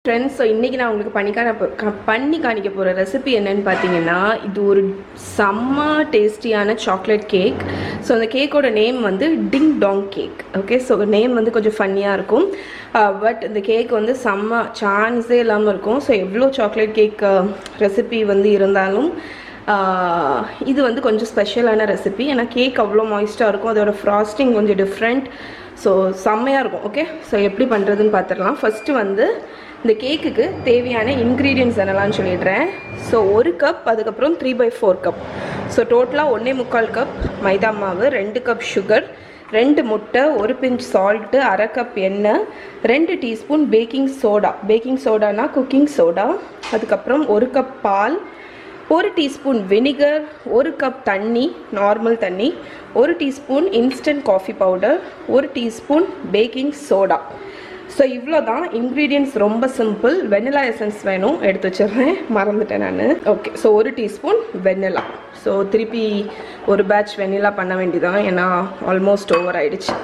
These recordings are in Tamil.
ஃப்ரெண்ட்ஸ், ஸோ இன்றைக்கி நான் உங்களுக்கு பண்ணி காணிக்க போகிற ரெசிபி என்னென்னு பார்த்தீங்கன்னா, இது ஒரு செம்ம டேஸ்டியான சாக்லேட் கேக். ஸோ அந்த கேக்கோட நேம் வந்து டிங் Tang cake. Okay, so name வந்து கொஞ்சம் ஃபன்னியாக இருக்கும், பட் இந்த கேக் வந்து செம்ம சான்ஸே இல்லாமல் இருக்கும். ஸோ எவ்வளோ சாக்லேட் கேக் ரெசிபி வந்து இருந்தாலும் இது வந்து கொஞ்சம் ஸ்பெஷலான ரெசிபி. ஏன்னா கேக் அவ்வளோ மாய்ஸ்டாக இருக்கும், அதோட ஃப்ராஸ்டிங் கொஞ்சம் டிஃப்ரெண்ட். ஸோ செம்மையாக இருக்கும். ஓகே, ஸோ எப்படி பண்ணுறதுன்னு பார்த்துடலாம். ஃபஸ்ட்டு வந்து இந்த கேக்குக்கு தேவையான இன்க்ரீடியன்ட்ஸ் என்னெல்லாம் சொல்லிடுறேன். ஸோ 1 கப், அதுக்கப்புறம் 3/4 கப். ஸோ டோட்டலாக 1.25 கப் மைதா மாவு, 2 கப் சுகர், 2 முட்டை, 1 பிஞ்ச் சால்ட்டு, 1/2 கப் எண்ணெய், 2 டீஸ்பூன் பேக்கிங் சோடா. பேக்கிங் சோடானா குக்கிங் சோடா. அதுக்கப்புறம் 1 கப் பால், 1 டீஸ்பூன் வினிகர், 1 கப் தண்ணி, நார்மல் தண்ணி, 1 teaspoon instant coffee powder, 1 teaspoon baking soda. So இவ்வளோ தான் இன்க்ரீடியன்ட்ஸ். ரொம்ப சிம்பிள். வெனிலா எசன்ஸ் வேணும், எடுத்து வச்சிடுறேன், மறந்துட்டேன் நான். Okay, so 1 teaspoon vanilla. So திருப்பி ஒரு பேட்ச் வெனிலா பண்ண வேண்டியதான், ஏன்னா ஆல்மோஸ்ட் ஓவர் ஆயிடுச்சு.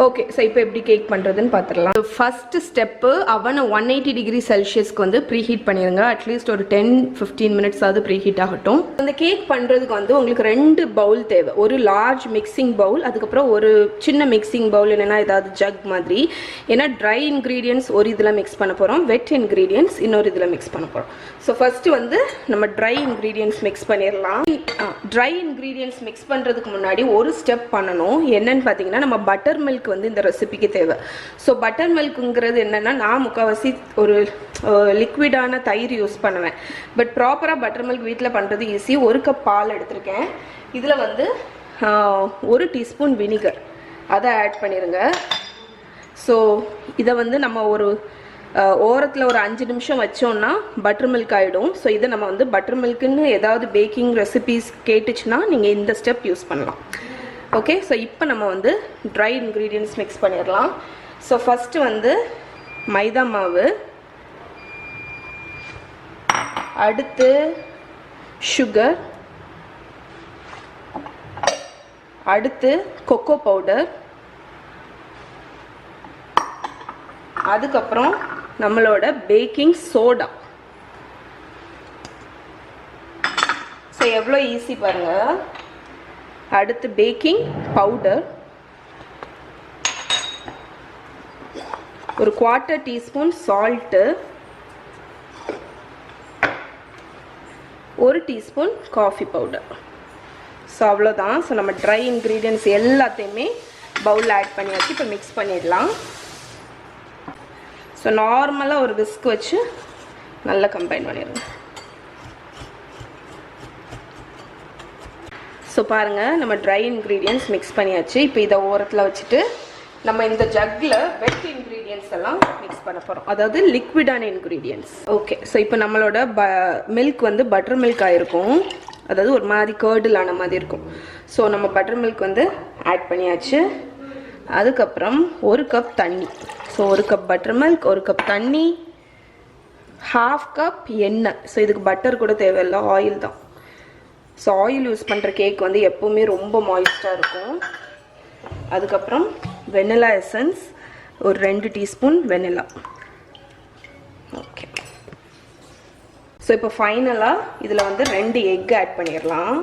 ஓகே, ஸோ இப்போ எப்படி கேக் பண்ணுறதுன்னு பார்த்துடலாம். ஃபஸ்ட்டு ஸ்டெப்பு, அவனை 180 டிகிரி செல்சியஸ்க்கு வந்து ப்ரீஹீட் பண்ணிடுங்க. அட்லீஸ்ட் ஒரு 10-15 மினிட்ஸ் ஆகுது ப்ரீஹீட் ஆகட்டும். அந்த கேக் பண்ணுறதுக்கு வந்து உங்களுக்கு 2 பவுல் தேவை. ஒரு லார்ஜ் மிக்சிங் பவுல், அதுக்கப்புறம் ஒரு சின்ன மிக்சிங் பவுல், இல்லைன்னா ஏதாவது ஜக் மாதிரி. ஏன்னா ட்ரை இன்க்ரீடியன்ட்ஸ் ஒரு இதில் மிக்ஸ் பண்ண போகிறோம், வெட் இன்க்ரீடியன்ட்ஸ் இன்னொரு இதில் மிக்ஸ் பண்ண போகிறோம். ஸோ ஃபஸ்ட்டு வந்து நம்ம ட்ரை இன்க்ரீடியன்ட்ஸ் மிக்ஸ் பண்ணிடலாம். ட்ரை இன்க்ரீடியன்ட்ஸ் மிக்ஸ் பண்ணுறதுக்கு முன்னாடி ஒரு ஸ்டெப் பண்ணணும். என்னன்னு பார்த்தீங்கன்னா, நம்ம பட்டர் மில்க் வந்து இந்த ரெசிபிக்கு தேவை. ஸோ பட்டர் மில்க்குங்கிறது என்னென்னா, நான் முக்கால்வாசி ஒரு லிக்விடான தயிர் யூஸ் பண்ணுவேன். பட் ப்ராப்பராக பட்டர் மில்க் வீட்டில் பண்ணுறது ஈஸி. 1 கப் பால் எடுத்திருக்கேன். இதில் வந்து 1 டீஸ்பூன் வினிகர், அதை ஆட் பண்ணிடுங்க. ஸோ இதை வந்து நம்ம ஒரு ஓரத்தில் ஒரு 5 நிமிஷம் வச்சோன்னா பட்டர் மில்க் ஆகிடும். ஸோ இதை நம்ம வந்து பட்டர் மில்க்குன்னு ஏதாவது பேக்கிங் ரெசிபீஸ் கேட்டுச்சுன்னா நீங்கள் இந்த ஸ்டெப் யூஸ் பண்ணலாம். ஓகே, ஸோ இப்போ நம்ம வந்து ட்ரை இன்க்ரீடியன்ட்ஸ் மிக்ஸ் பண்ணிடலாம். ஸோ ஃபஸ்ட்டு வந்து மைதா மாவு, அடுத்து சுகர், அடுத்து கொக்கோ பவுடர், அதுக்கப்புறம் நம்மளோட பேக்கிங் சோடா. ஸோ எவ்வளோ ஈஸி பாருங்கள். அடுத்து பேக்கிங் பவுடர், ஒரு 1/4 teaspoon salt, 1 teaspoon coffee powder. So அவ்வளோதான். ஸோ நம்ம ட்ரை இன்க்ரீடியன்ட்ஸ் எல்லாத்தையுமே பவுலில் ஆட் பண்ணியாச்சு. இப்போ மிக்ஸ் பண்ணிடலாம். ஸோ நார்மலாக ஒரு விஸ்க் வச்சு நல்லா கம்பைன் பண்ணிடுங்க. ஸோ பாருங்கள், நம்ம ட்ரை இன்க்ரீடியன்ட்ஸ் மிக்ஸ் பண்ணியாச்சு. இப்போ இதை ஓரத்தில் வச்சுட்டு நம்ம இந்த ஜக்கில் வெட் இன்க்ரீடியன்ட்ஸ் எல்லாம் மிக்ஸ் பண்ண போகிறோம், அதாவது லிக்விடான இன்க்ரீடியன்ட்ஸ். ஓகே, ஸோ இப்போ நம்மளோட மில்க் வந்து பட்டர் மில்க் ஆகிருக்கும், அதாவது ஒரு மாதிரி கேர்டில் ஆன மாதிரி இருக்கும். ஸோ நம்ம பட்டர் மில்க் வந்து ஆட் பண்ணியாச்சு. அதுக்கப்புறம் 1 கப் தண்ணி. So 1 cup butter milk, 1 cup தண்ணி, 1/2 கப் எண்ணெய். ஸோ இதுக்கு பட்டர் கூட தேவையில்லை, ஆயில் தான். ஸோ ஆயில் யூஸ் பண்ணுற கேக் வந்து எப்போவுமே ரொம்ப மாய்ஸ்டாக இருக்கும். அதுக்கப்புறம் வெனிலா எசன்ஸ், ஒரு 2 டீஸ்பூன் வெனிலா. ஓகே, ஸோ இப்போ ஃபைனலாக இதில் வந்து 2 எக் ஆட் பண்ணிடலாம்.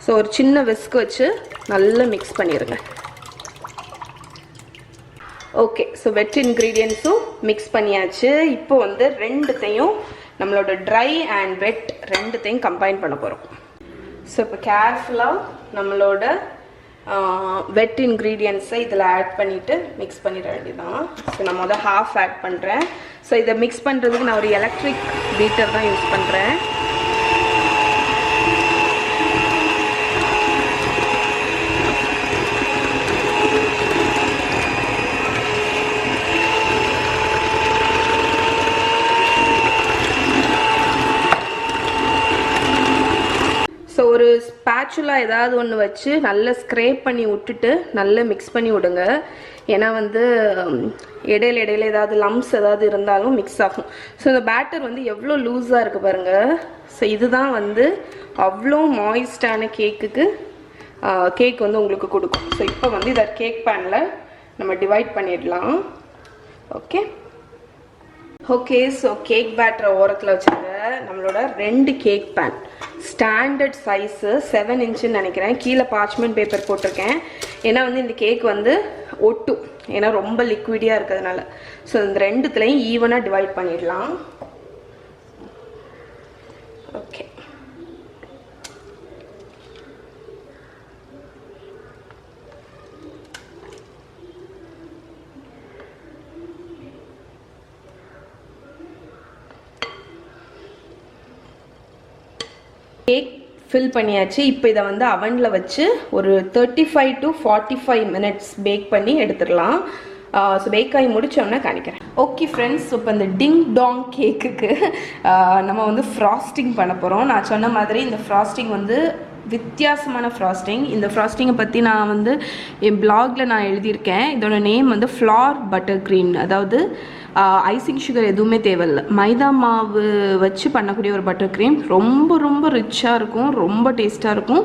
ஸோ ஒரு சின்ன விஸ்க் வச்சு நல்லா மிக்ஸ் பண்ணிடுங்க. ஓகே, ஸோ வெட் இன்க்ரீடியன்ட்ஸும் மிக்ஸ் பண்ணியாச்சு. இப்போ வந்து 2த்தையும் நம்மளோட ட்ரை அண்ட் வெட் 2த்தையும் கம்பைன் பண்ண போகிறோம். ஸோ இப்போ கேர்ஃபுல்லாக நம்மளோட வெட் இன்க்ரீடியன்ட்ஸை இதில் ஆட் பண்ணிவிட்டு மிக்ஸ் பண்ணிட வேண்டியதான். ஸோ நான் முதல் 1/2 ஆட் பண்ணுறேன். ஸோ இதை மிக்ஸ் பண்ணுறதுக்கு நான் ஒரு எலக்ட்ரிக் பீட்டர் தான் யூஸ் பண்ணுறேன். ஸோ ஒரு ஸ்பேச்சுலா ஏதாவது ஒன்று வச்சு நல்லா ஸ்க்ரேப் பண்ணி விட்டுட்டு நல்லா மிக்ஸ் பண்ணி விடுங்க. ஏன்னா வந்து இடையில ஏதாவது லம்ஸ் ஏதாவது இருந்தாலும் மிக்ஸ் ஆகும். ஸோ இந்த பேட்டர் வந்து எவ்வளோ லூஸாக இருக்குது பாருங்கள். ஸோ இதுதான் வந்து அவ்வளோ மாய்ஸ்டான கேக்குக்கு கேக் வந்து உங்களுக்கு கொடுக்கும். ஸோ இப்போ வந்து இதை கேக் பேனில் நம்ம டிவைட் பண்ணிடலாம். ஓகே ஓகே ஸோ கேக் பேட்டரை ஓரத்தில் வச்சுருங்க. நம்மளோட 2 கேக் பேன் ஸ்டாண்டர்ட் சைஸு 7 இன்ச்சுன்னு நினைக்கிறேன். கீழே பார்ச்மெண்ட் பேப்பர் போட்டிருக்கேன். ஏன்னா வந்து இந்த கேக் வந்து ஒட்டும், ஏன்னா ரொம்ப லிக்விடியாக இருக்கிறதுனால. ஸோ இந்த 2த்துலையும் ஈவனாக டிவைட் பண்ணிடலாம். ஓகே கேக் ஃபில் பண்ணியாச்சு. இப்போ இதை வந்து அவனில் வச்சு ஒரு 35 to 45 minutes பேக் பண்ணி எடுத்துடலாம். ஸோ பேக் ஆகி முடித்தோன்னே காணிக்கிறேன். ஓகே ஃப்ரெண்ட்ஸ், இப்போ இந்த டிங் டாங் கேக்குக்கு நம்ம வந்து ஃப்ராஸ்டிங் பண்ண போகிறோம். நான் சொன்ன மாதிரி இந்த ஃப்ராஸ்டிங் வந்து வித்தியாசமான ஃப்ராஸ்டிங். இந்த ஃப்ராஸ்டிங்கை பற்றி நான் வந்து என் பிளாகில் நான் எழுதியிருக்கேன். இதோட நேம் வந்து ஃப்ளார் பட்டர் க்ரீம். அதாவது ஐசிங் சுகர் எதுவுமே தேவையில்லை, மைதா மாவு வச்சு பண்ணக்கூடிய ஒரு பட்டர் க்ரீம். ரொம்ப ரொம்ப ரிச்சாக இருக்கும், ரொம்ப டேஸ்ட்டாக இருக்கும்.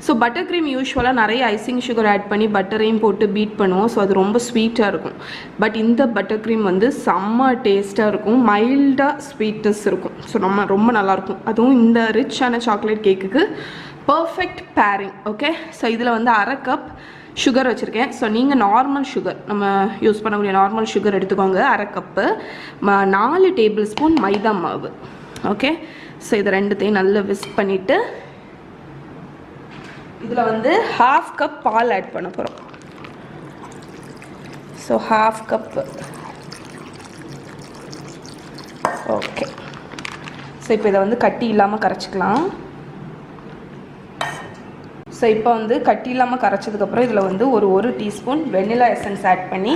ஸோ பட்டர் க்ரீம் யூஸ்வலாக நிறைய ஐசிங் சுகர் ஆட் பண்ணி பட்டரையும் போட்டு பீட் பண்ணுவோம். ஸோ அது ரொம்ப ஸ்வீட்டாக இருக்கும். பட் இந்த பட்டர் க்ரீம் வந்து செம்ம டேஸ்ட்டாக இருக்கும், மைல்டாக ஸ்வீட்னஸ் இருக்கும். ஸோ ரொம்ப நல்லாயிருக்கும். அதுவும் இந்த ரிச்சான சாக்லேட் கேக்குக்கு பர்ஃபெக்ட் பேரிங். ஓகே, ஸோ இதில் வந்து 1/2 கப் சுகர் வச்சுருக்கேன். ஸோ நீங்கள் நார்மல் சுகர், நம்ம யூஸ் பண்ணக்கூடிய நார்மல் சுகர் எடுத்துக்கோங்க. 1/2 கப்பு. 4 டேபிள் ஸ்பூன் மைதா மாவு. ஓகே, ஸோ இதை 2த்தையும் நல்லா விஸ்க் பண்ணிவிட்டு இதில் வந்து 1/2 கப் பால் ஆட் பண்ண போகிறோம். So 1/2 cup. ஓகே, ஸோ இப்போ இதை வந்து கட்டி இல்லாமல் கரைச்சிக்கலாம். ஸோ இப்போ வந்து கட்டி இல்லாமல் கரைச்சதுக்கப்புறம் இதில் வந்து ஒரு டீஸ்பூன் வெண்ணிலா எசன்ஸ் ஆட் பண்ணி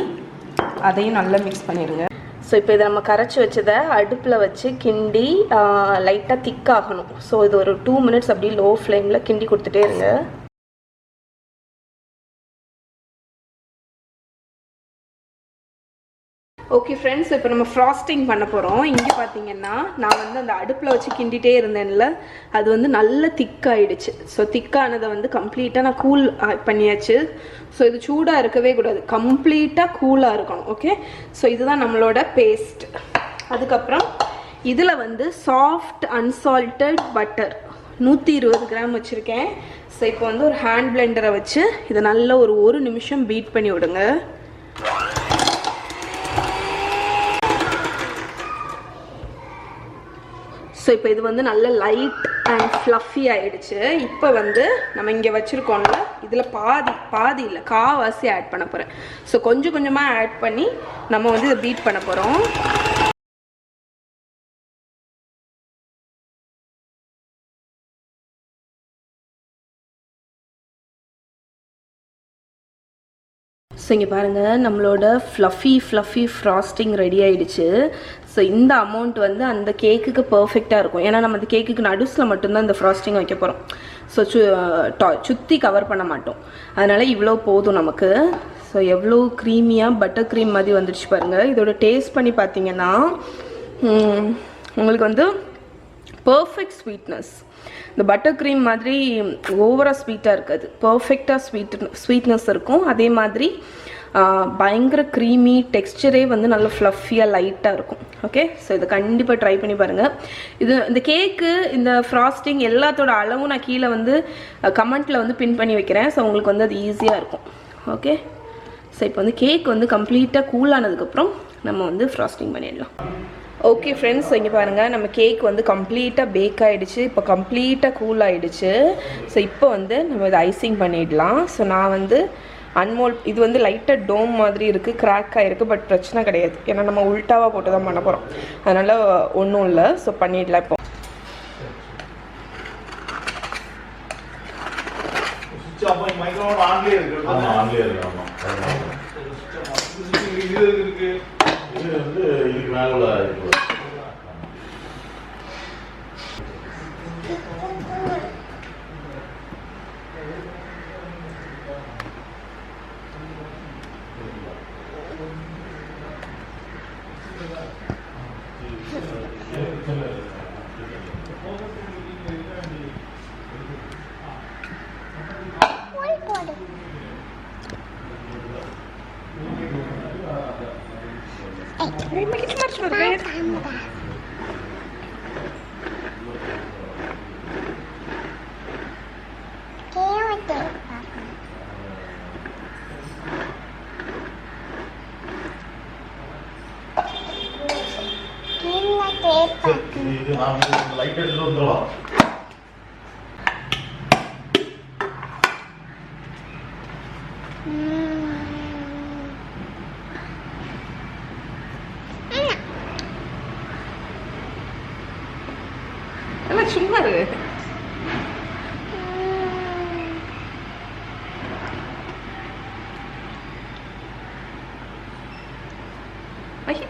அதையும் நல்லா மிக்ஸ் பண்ணிடுங்க. ஸோ இப்போ இதை நம்ம கரைச்சி வச்சதை அடுப்பில் வச்சு கிண்டி லைட்டாக திக்காகணும். ஸோ இது ஒரு 2 minutes அப்படி லோ ஃப்ளேமில் கிண்டி கொடுத்துட்டே இருங்க. ஓகே ஃப்ரெண்ட்ஸ், இப்போ நம்ம ஃப்ராஸ்டிங் பண்ண போகிறோம். இங்கே பார்த்தீங்கன்னா நான் வந்து அந்த அடுப்பில் வச்சு கிண்டிகிட்டே இருந்தேன்ல, அது வந்து நல்ல திக்காயிடுச்சு. ஸோ திக்கானதை வந்து கம்ப்ளீட்டாக நான் கூல் பண்ணியாச்சு. ஸோ இது சூடாக இருக்கவே கூடாது, கம்ப்ளீட்டாக கூலாக இருக்கணும். ஓகே, ஸோ இதுதான் நம்மளோட பேஸ்ட். அதுக்கப்புறம் இதில் வந்து சாஃப்ட் அன்சால்ட்டட் பட்டர் 120 கிராம் வச்சுருக்கேன். ஸோ இப்போ வந்து ஒரு ஹேண்ட் பிளெண்டரை வச்சு இதை நல்லா ஒரு நிமிஷம் பீட் பண்ணி விடுங்க. ஸோ இப்போ இது வந்து நல்ல லைட் அண்ட் ஃப்ளஃபி ஆகிடுச்சு. இப்போ வந்து நம்ம இங்கே வச்சுருக்கோம்ல, இதில் பாதி இல்லை, காவாசி ஆட் பண்ண போகிறேன். ஸோ கொஞ்சம் கொஞ்சமாக ஆட் பண்ணி நம்ம வந்து இதை பீட் பண்ண போகிறோம். ஸோ இங்கே பாருங்கள், நம்மளோட ஃப்ளஃபி ஃப்ராஸ்டிங் ரெடி ஆகிடுச்சு. ஸோ இந்த அமௌண்ட் வந்து அந்த கேக்குக்கு பர்ஃபெக்டாக இருக்கும். ஏன்னா நம்ம அந்த கேக்குக்கு நடுஸில் மட்டும்தான் இந்த ஃப்ராஸ்டிங் வைக்க போகிறோம். ஸோ சுற்றி கவர் பண்ண மாட்டோம். அதனால் இவ்வளோ போதும் நமக்கு. ஸோ எவ்வளோ க்ரீமியாக பட்டர் க்ரீம் மாதிரி வந்துடுச்சு பாருங்கள். இதோட டேஸ்ட் பண்ணி பார்த்தீங்கன்னா உங்களுக்கு வந்து பர்ஃபெக்ட் ஸ்வீட்னஸ். இந்த பட்டர் க்ரீம் மாதிரி ஓவராக ஸ்வீட்டாக இருக்காது, பர்ஃபெக்டாக ஸ்வீட்னஸ் இருக்கும். அதே மாதிரி பயங்கர க்ரீமி டெக்ஸ்சரே வந்து நல்ல ஃப்ளஃபியாக லைட்டாக இருக்கும். ஓகே, ஸோ இதை கண்டிப்பாக ட்ரை பண்ணி பாருங்கள். இந்த கேக்கு, இந்த ஃப்ராஸ்டிங் எல்லாத்தோட அளவும் நான் கீழே வந்து கமெண்ட்டில் வந்து பின் பண்ணி வைக்கிறேன். ஸோ உங்களுக்கு வந்து அது ஈஸியாக இருக்கும். ஓகே, ஸோ இப்போ வந்து கேக் வந்து கம்ப்ளீட்டாக கூலானதுக்கப்புறம் நம்ம வந்து ஃப்ராஸ்டிங் பண்ணிடலாம். ஓகே ஃப்ரெண்ட்ஸ், இங்கே பாருங்கள், நம்ம கேக் வந்து கம்ப்ளீட்டாக பேக் ஆகிடுச்சு. இப்போ கம்ப்ளீட்டாக கூல் ஆகிடுச்சு. ஸோ இப்போ வந்து நம்ம இதை ஐசிங் பண்ணிடலாம். ஸோ நான் வந்து இது வந்து லைட்டாக டோம் மாதிரி இருக்குது, கிராக் ஆகிருக்கு. பட் பிரச்சனை கிடையாது, ஏன்னா நம்ம உல்ட்டாவாக போட்டு தான் பண்ண போகிறோம். அதனால் ஒன்றும் இல்லை. ஸோ பண்ணிடலாம். இப்போ லைட் எடுத்துட்டு வந்துடலாம். சும்மா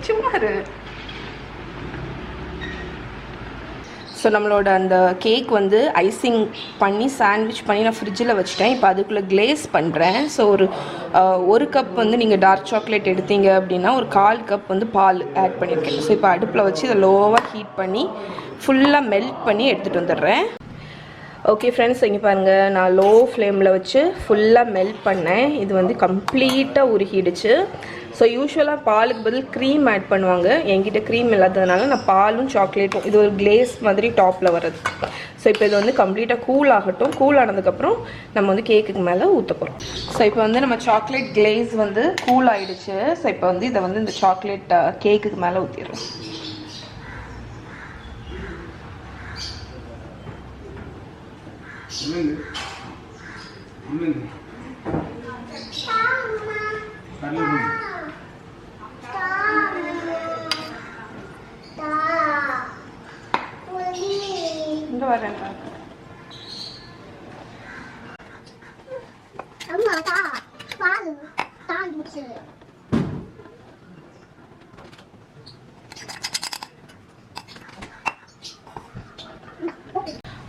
சும்மா ஸோ நம்மளோட அந்த கேக் வந்து ஐசிங் பண்ணி சாண்ட்விச் பண்ணி நான் ஃப்ரிட்ஜில் வச்சுட்டேன். இப்போ அதுக்குள்ளே கிளேஸ் பண்ணுறேன். ஸோ ஒரு கப் வந்து நீங்கள் டார்க் சாக்லேட் எடுத்தீங்க அப்படின்னா ஒரு 1/4 கப் வந்து பால் ஆட் பண்ணியிருக்கேன். ஸோ இப்போ அடுப்பில் வச்சு இதை லோவாக ஹீட் பண்ணி ஃபுல்லாக மெல்ட் பண்ணி எடுத்துகிட்டு வந்துடுறேன். ஓகே ஃப்ரெண்ட்ஸ், இங்கே பாருங்கள், நான் லோ ஃப்ளேமில் வச்சு ஃபுல்லாக மெல்ட் பண்ணேன். இது வந்து கம்ப்ளீட்டாக உருகிடுச்சு. ஸோ யூஸ்வலாக பாலுக்கு பதில் க்ரீம் ஆட் பண்ணுவாங்க. என்கிட்ட க்ரீம் இல்லாததுனால நான் பாலும் சாக்லேட்டும், இது ஒரு கிளேஸ் மாதிரி டாப்பில் வர்றது. ஸோ இப்போ இது வந்து கம்ப்ளீட்டாக கூல் ஆகட்டும். கூல் ஆனதுக்கப்புறம் நம்ம வந்து கேக்குக்கு மேலே ஊற்ற போகிறோம். ஸோ இப்போ வந்து நம்ம சாக்லேட் கிளேஸ் வந்து கூல் ஆகிடுச்சு. ஸோ இப்போ வந்து இதை வந்து இந்த சாக்லேட் கேக்குக்கு மேலே ஊற்றிடுறோம்.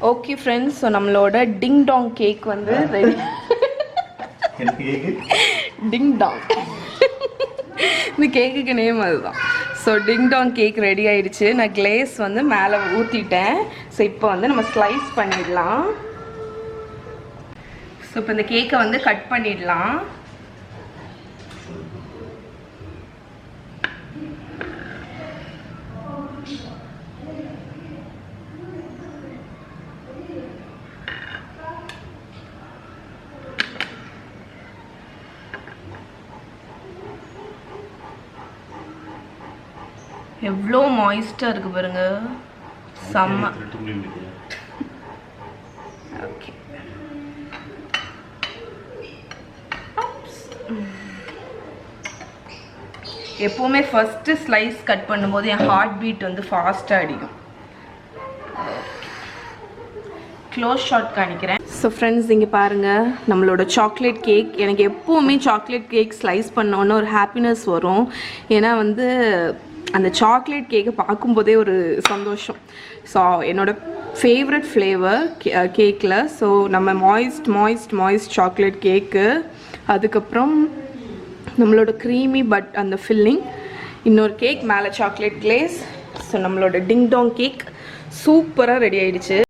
ஓகே ஃப்ரெண்ட்ஸ், ஸோ நம்மளோட டிங் டாங் கேக் வந்து ரெடி. டிங் டாங் இந்த கேக்குக்கு நேம் அதுதான். ஸோ டிங் டாங் கேக் ரெடி ஆயிடுச்சு. நான் கிளேஸ் வந்து மேலே ஊற்றிட்டேன். ஸோ இப்போ வந்து நம்ம ஸ்லைஸ் பண்ணிடலாம். ஸோ இப்போ இந்த கேக்கை வந்து கட் பண்ணிடலாம். எவ்வளோ மாய்ஸ்டாக இருக்குது பாருங்க, செம்ம. ஓகே, எப்போவுமே ஃபஸ்ட்டு ஸ்லைஸ் கட் பண்ணும்போது என் ஹார்ட் பீட் வந்து ஃபாஸ்ட்டாக அடிக்கும். க்ளோஸ் ஷாட் காணிக்கிறேன். ஸோ ஃப்ரெண்ட்ஸ், இங்கே பாருங்கள், நம்மளோட சாக்லேட் கேக். எனக்கு எப்போவுமே சாக்லேட் கேக் ஸ்லைஸ் பண்ணோன்னு ஒரு ஹாப்பினஸ் வரும். ஏன்னா வந்து அந்த சாக்லேட் கேக்கை பார்க்கும்போதே ஒரு சந்தோஷம். ஸோ என்னோடய ஃபேவரட் ஃப்ளேவர் கேக்கில் ஸோ நம்ம மாய்ஸ்ட் சாக்லேட் கேக்கு, அதுக்கப்புறம் நம்மளோட க்ரீமி பட் அந்த ஃபில்லிங், இன்னொரு கேக் மேலே சாக்லேட் கிளேஸ். ஸோ நம்மளோட டிங் டாங் கேக் சூப்பராக ரெடி ஆயிடுச்சு.